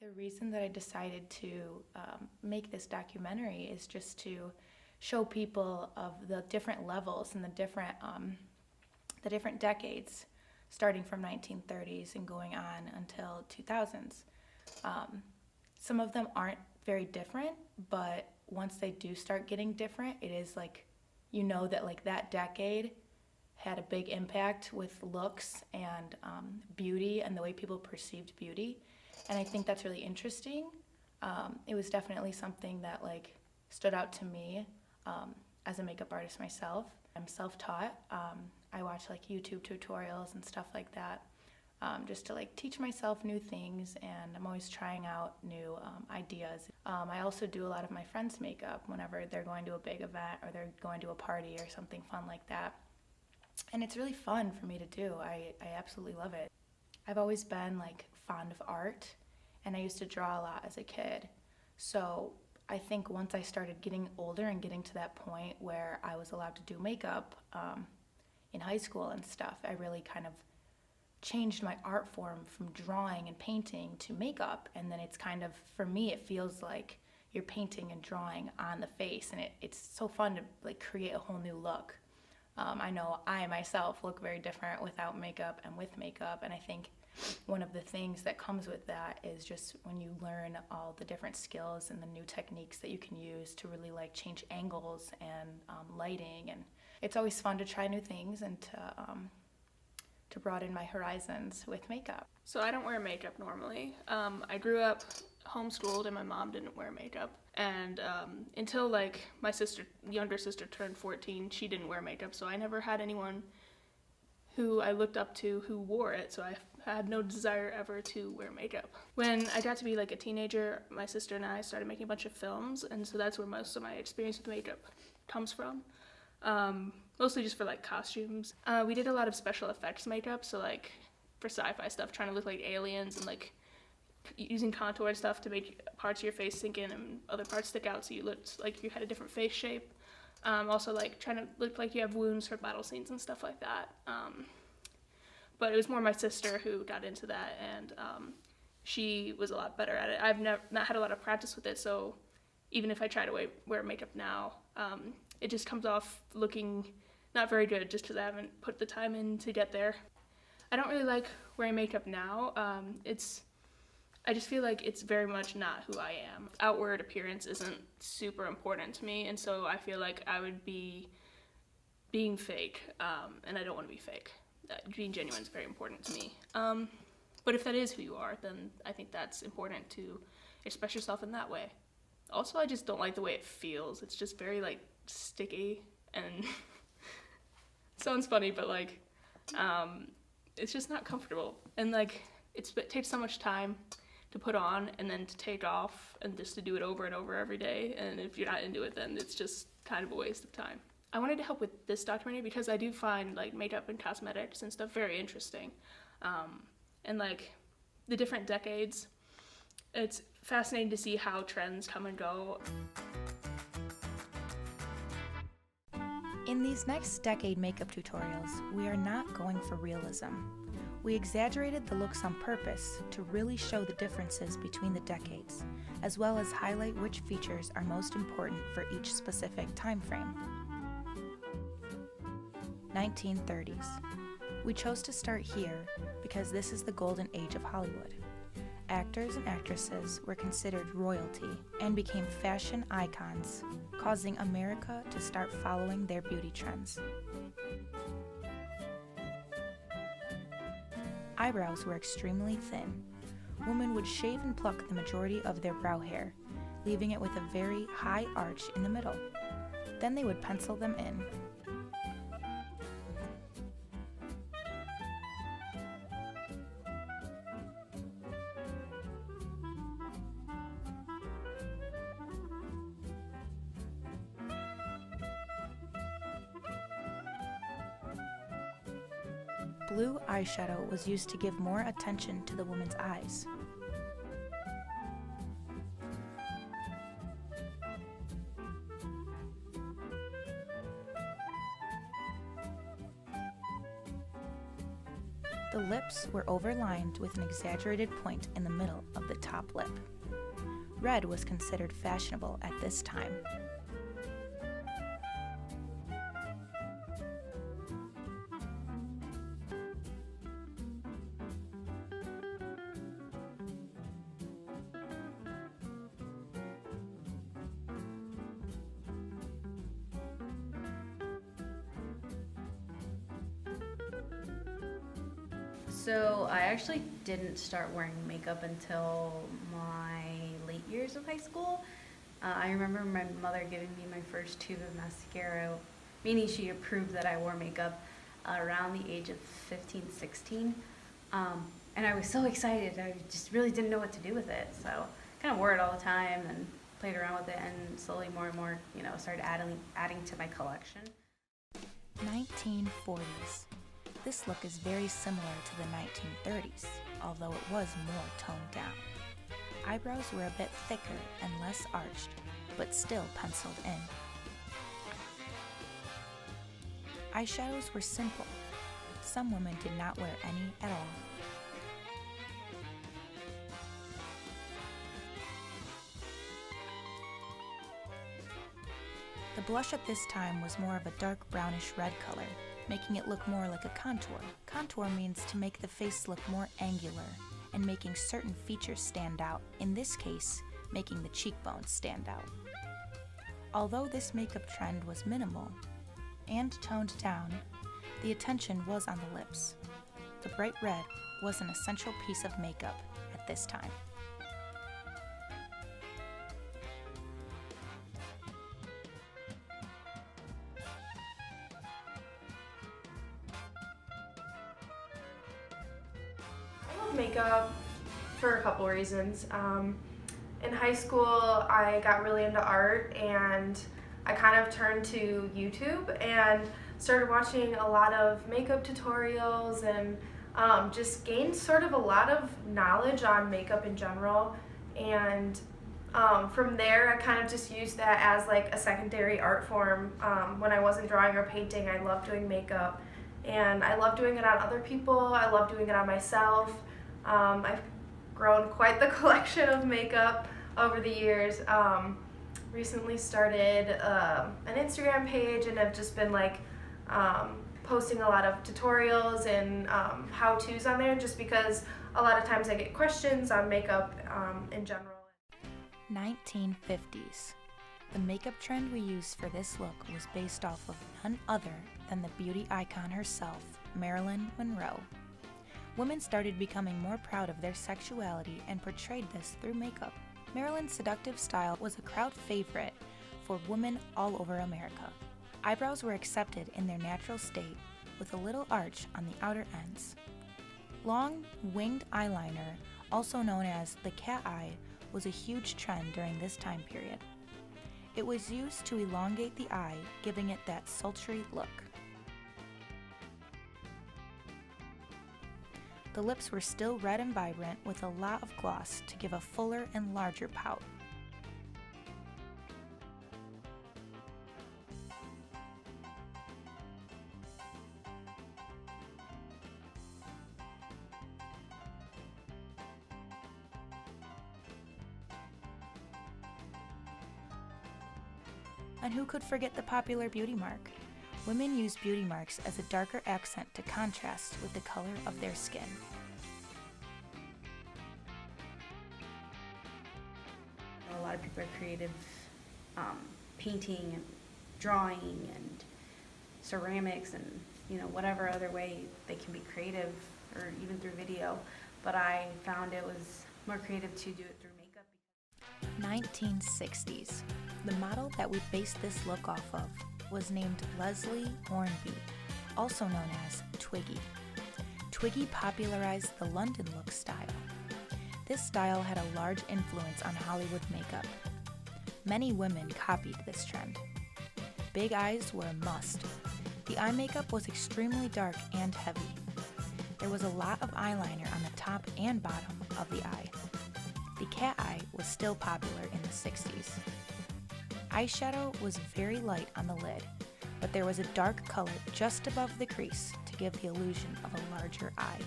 The reason that I decided to make this documentary is just to show people of the different levels and the different decades, starting from 1930s and going on until 2000s. Some of them aren't very different, but once they do start getting different, it is like, you know that like that decade had a big impact with looks and beauty and the way people perceived beauty. And I think that's really interesting. It was definitely something that like stood out to me as a makeup artist myself. I'm self-taught. I watch like YouTube tutorials and stuff like that just to like teach myself new things, and I'm always trying out new ideas. I also do a lot of my friends' makeup whenever they're going to a big event or they're going to a party or something fun like that. And it's really fun for me to do. I absolutely love it. I've always been like fond of art, and I used to draw a lot as a kid. So I think once I started getting older and getting to that point where I was allowed to do makeup in high school and stuff, I really kind of changed my art form from drawing and painting to makeup. And then it's kind of, for me, it feels like you're painting and drawing on the face, and it's so fun to like create a whole new look. I know I myself look very different without makeup and with makeup, and I think one of the things that comes with that is just when you learn all the different skills and the new techniques that you can use to really like change angles and lighting, and it's always fun to try new things and to broaden my horizons with makeup. So I don't wear makeup normally. I grew up homeschooled and my mom didn't wear makeup. And until like my younger sister turned 14, she didn't wear makeup. So I never had anyone who I looked up to who wore it. So I had no desire ever to wear makeup. When I got to be like a teenager, my sister and I started making a bunch of films. And so that's where most of my experience with makeup comes from. Mostly just for like costumes. We did a lot of special effects makeup, so like for sci-fi stuff, trying to look like aliens and like using contour and stuff to make parts of your face sink in and other parts stick out so you looked like you had a different face shape. Also like trying to look like you have wounds for battle scenes and stuff like that. But it was more my sister who got into that, and she was a lot better at it. I've not had a lot of practice with it, so even if I try to wear makeup now, it just comes off looking not very good just because I haven't put the time in to get there. I don't really like wearing makeup now. I just feel like it's very much not who I am. Outward appearance isn't super important to me, and so I feel like I would be being fake, and I don't want to be fake. Being genuine is very important to me. But if that is who you are, then I think that's important to express yourself in that way. Also, I just don't like the way it feels. It's just very like sticky and sounds funny, but like it's just not comfortable, and like it takes so much time to put on and then to take off and just to do it over and over every day, and if you're not into it, then it's just kind of a waste of time. I wanted to help with this documentary because I do find like makeup and cosmetics and stuff very interesting, and like the different decades. It's fascinating to see how trends come and go. In these next decade makeup tutorials, we are not going for realism. We exaggerated the looks on purpose to really show the differences between the decades, as well as highlight which features are most important for each specific time frame. 1930s. We chose to start here because this is the golden age of Hollywood. Actors and actresses were considered royalty and became fashion icons, causing America to start following their beauty trends. Eyebrows were extremely thin. Women would shave and pluck the majority of their brow hair, leaving it with a very high arch in the middle. Then they would pencil them in. Blue eyeshadow was used to give more attention to the woman's eyes. The lips were overlined with an exaggerated point in the middle of the top lip. Red was considered fashionable at this time. So I actually didn't start wearing makeup until my late years of high school. I remember my mother giving me my first tube of mascara, meaning she approved that I wore makeup around the age of 15, 16. And I was so excited, I just really didn't know what to do with it. So I kind of wore it all the time and played around with it, and slowly more and more, started adding to my collection. 1940s. This look is very similar to the 1930s, although it was more toned down. Eyebrows were a bit thicker and less arched, but still penciled in. Eyeshadows were simple. Some women did not wear any at all. The blush at this time was more of a dark brownish red color, making it look more like a contour. Contour means to make the face look more angular and making certain features stand out, in this case, making the cheekbones stand out. Although this makeup trend was minimal and toned down, the attention was on the lips. The bright red was an essential piece of makeup at this time. Makeup for a couple reasons. In high school, I got really into art, and I kind of turned to YouTube and started watching a lot of makeup tutorials, and just gained sort of a lot of knowledge on makeup in general. And from there, I kind of just used that as like a secondary art form. When I wasn't drawing or painting, I loved doing makeup, and I love doing it on other people. I love doing it on myself. I've grown quite the collection of makeup over the years. Recently started an Instagram page, and have just been like posting a lot of tutorials and how-tos on there, just because a lot of times I get questions on makeup in general. 1950s. The makeup trend we used for this look was based off of none other than the beauty icon herself, Marilyn Monroe. Women started becoming more proud of their sexuality and portrayed this through makeup. Marilyn's seductive style was a crowd favorite for women all over America. Eyebrows were accepted in their natural state with a little arch on the outer ends. Long, winged eyeliner, also known as the cat eye, was a huge trend during this time period. It was used to elongate the eye, giving it that sultry look. The lips were still red and vibrant with a lot of gloss to give a fuller and larger pout. And who could forget the popular beauty mark? Women use beauty marks as a darker accent to contrast with the color of their skin. A lot of people are creative, painting and drawing and ceramics and whatever other way they can be creative, or even through video. But I found it was more creative to do it through makeup. 1960s. The model that we based this look off of was named Leslie Hornby, also known as Twiggy. Twiggy popularized the London look style. This style had a large influence on Hollywood makeup. Many women copied this trend. Big eyes were a must. The eye makeup was extremely dark and heavy. There was a lot of eyeliner on the top and bottom of the eye. The cat eye was still popular in the 60s. Eyeshadow was very light on the lid, but there was a dark color just above the crease to give the illusion of a larger eye.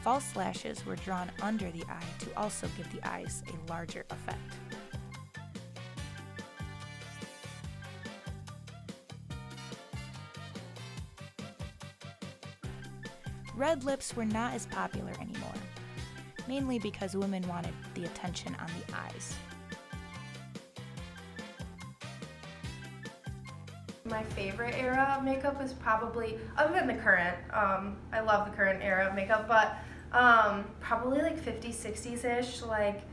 False lashes were drawn under the eye to also give the eyes a larger effect. Red lips were not as popular anymore, mainly because women wanted the attention on the eyes. My favorite era of makeup is probably, other than the current, I love the current era of makeup, but probably like 50s, 60s-ish, like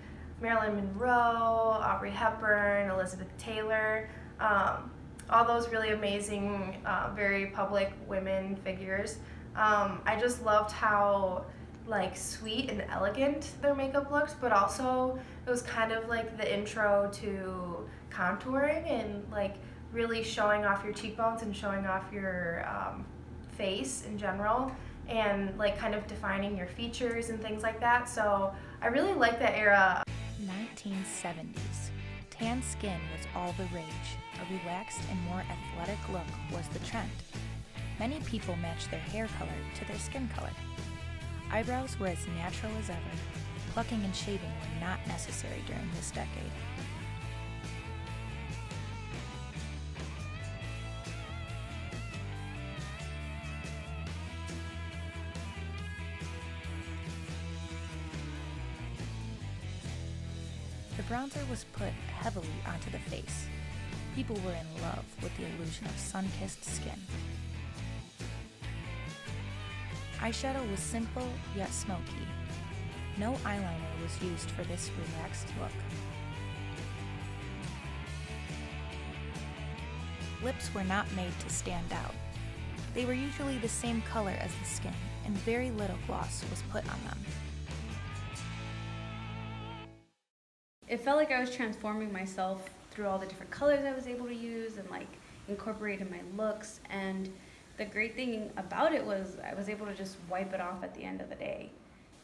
Marilyn Monroe, Audrey Hepburn, Elizabeth Taylor, all those really amazing, very public women figures. I just loved how like sweet and elegant their makeup looked, but also it was kind of like the intro to contouring and like really showing off your cheekbones and showing off your face in general, and like kind of defining your features and things like that. So I really like that era. 1970s. Tan skin was all the rage. A relaxed and more athletic look was the trend. Many people matched their hair color to their skin color. Eyebrows were as natural as ever. Plucking and shaving were not necessary during this decade. The bronzer was put heavily onto the face. People were in love with the illusion of sun-kissed skin. Eyeshadow was simple yet smoky. No eyeliner was used for this relaxed look. Lips were not made to stand out. They were usually the same color as the skin, and very little gloss was put on them. It felt like I was transforming myself through all the different colors I was able to use and like incorporate in my looks. And the great thing about it was I was able to just wipe it off at the end of the day.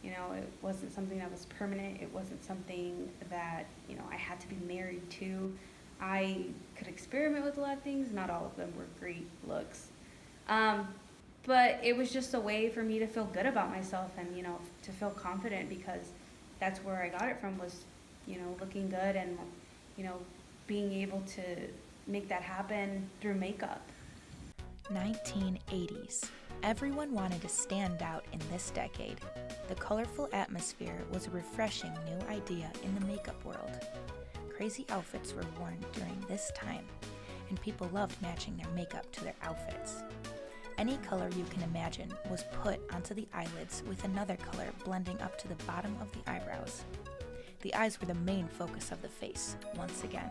You know, it wasn't something that was permanent. It wasn't something that, you know, I had to be married to. I could experiment with a lot of things. Not all of them were great looks. But it was just a way for me to feel good about myself and, you know, to feel confident, because that's where I got it from, was, you know, looking good and, you know, being able to make that happen through makeup. 1980s. Everyone wanted to stand out in this decade. The colorful atmosphere was a refreshing new idea in the makeup world. Crazy outfits were worn during this time, and people loved matching their makeup to their outfits. Any color you can imagine was put onto the eyelids, with another color blending up to the bottom of the eyebrows. The eyes were the main focus of the face, once again.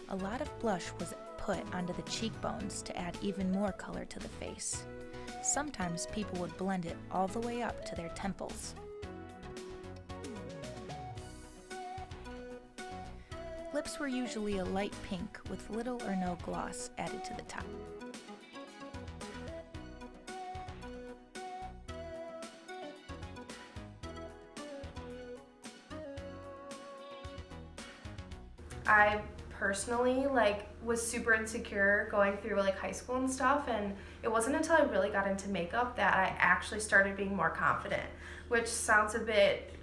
A lot of blush was put onto the cheekbones to add even more color to the face. Sometimes people would blend it all the way up to their temples. Lips were usually a light pink with little or no gloss added to the top. I personally was super insecure going through high school and stuff, and it wasn't until I really got into makeup that I actually started being more confident, which sounds a bit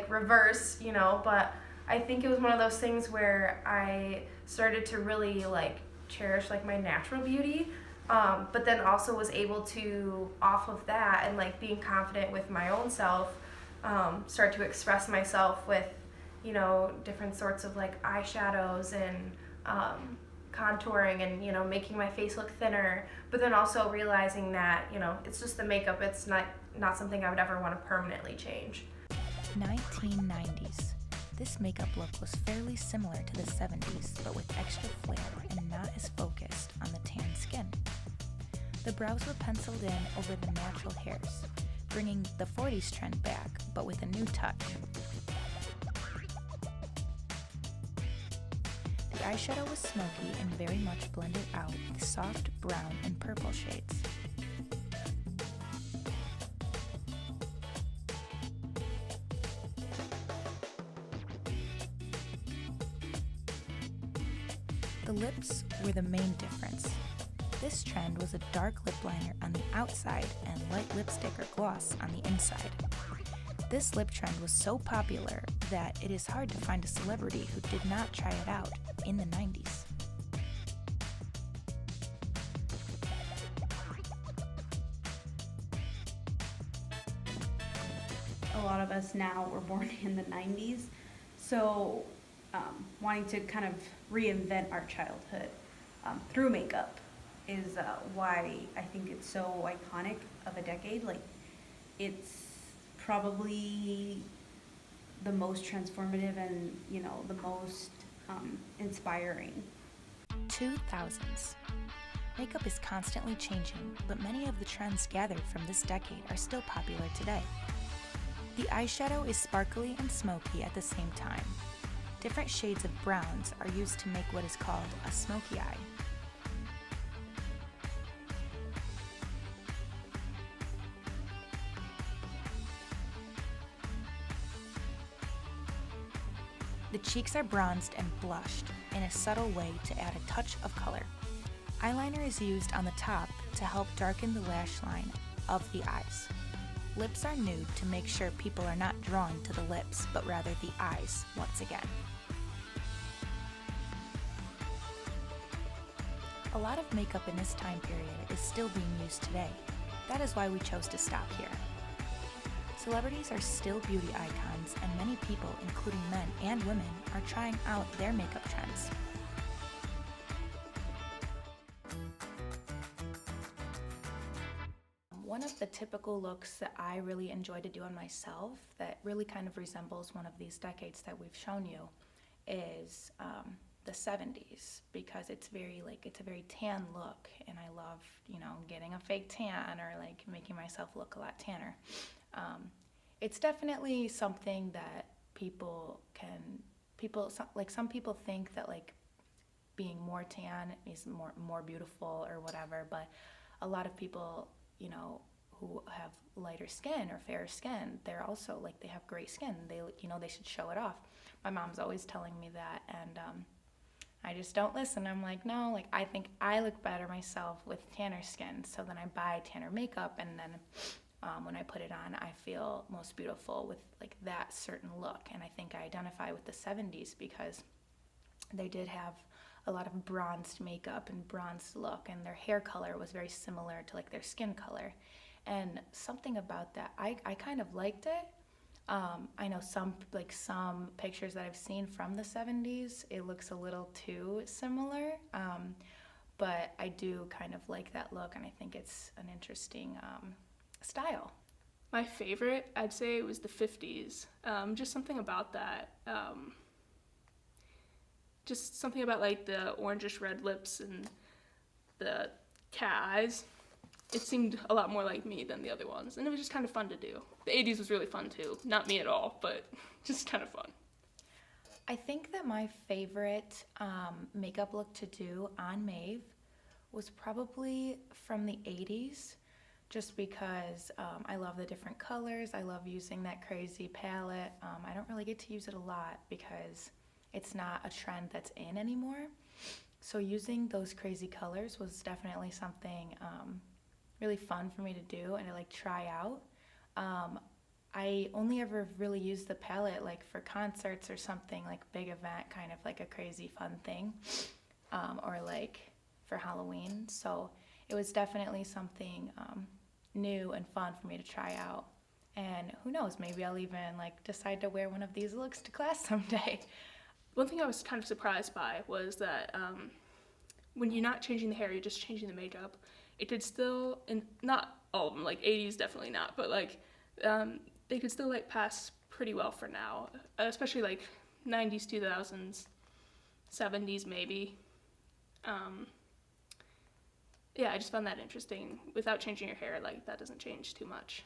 reverse, but I think it was one of those things where I started to really cherish my natural beauty, but then also was able to, off of that and being confident with my own self, start to express myself with different sorts of eyeshadows and contouring and making my face look thinner, but then also realizing that it's just the makeup, it's not something I would ever want to permanently change. 1990s. This makeup look was fairly similar to the 70s, but with extra flair and not as focused on the tan skin. The brows were penciled in over the natural hairs, bringing the 40s trend back, but with a new touch. The eyeshadow was smoky and very much blended out with soft brown and purple shades. The lips were the main difference. This trend was a dark lip liner on the outside and light lipstick or gloss on the inside. This lip trend was so popular that it is hard to find a celebrity who did not try it out in the 90s. A lot of us now were born in the 90s, so wanting to kind of reinvent our childhood through makeup is why I think it's so iconic of a decade. Like, it's probably the most transformative and, the most inspiring. 2000s. Makeup is constantly changing, but many of the trends gathered from this decade are still popular today. The eyeshadow is sparkly and smoky at the same time. Different shades of browns are used to make what is called a smoky eye. The cheeks are bronzed and blushed in a subtle way to add a touch of color. Eyeliner is used on the top to help darken the lash line of the eyes. Lips are nude to make sure people are not drawn to the lips, but rather the eyes once again. A lot of makeup in this time period is still being used today. That is why we chose to stop here. Celebrities are still beauty icons, and many people, including men and women, are trying out their makeup trends. One of the typical looks that I really enjoy to do on myself that really kind of resembles one of these decades that we've shown you is the 70s, because it's a very tan look, and I love, getting a fake tan or like making myself look a lot tanner. It's definitely something that some people think that like being more tan is more beautiful or whatever, but a lot of people, who have lighter skin or fairer skin, they're also like, they have great skin. They should show it off. My mom's always telling me that, and I just don't listen. I'm like, no, like I think I look better myself with tanner skin, so then I buy tanner makeup, and then when I put it on, I feel most beautiful with like that certain look. And I think I identify with the 70s because they did have a lot of bronzed makeup and bronzed look, and their hair color was very similar to like their skin color. And something about that, I kind of liked it. I know some pictures that I've seen from the 70s, it looks a little too similar, but I do kind of like that look, and I think it's an interesting style. My favorite, I'd say, was the 50s. Just something about that. Just something about like the orangish red lips and the cat eyes. It seemed a lot more like me than the other ones, and it was just kind of fun to do. The 80s was really fun too. Not me at all, but just kind of fun. I think that my favorite makeup look to do on Maeve was probably from the 80s, just because I love the different colors. I love using that crazy palette. I don't really get to use it a lot because it's not a trend that's in anymore. So using those crazy colors was definitely something really fun for me to do and to like try out. I only ever really used the palette like for concerts or something, like big event, kind of like a crazy fun thing, or like for Halloween. So it was definitely something new and fun for me to try out. And who knows, maybe I'll even like decide to wear one of these looks to class someday. One thing I was kind of surprised by was that when you're not changing the hair, you're just changing the makeup, it could still, and not all of them, like 80s definitely not, but like they could still like pass pretty well for now, especially like 90s, 2000s, 70s maybe. Yeah, I just found that interesting. Without changing your hair, like that doesn't change too much.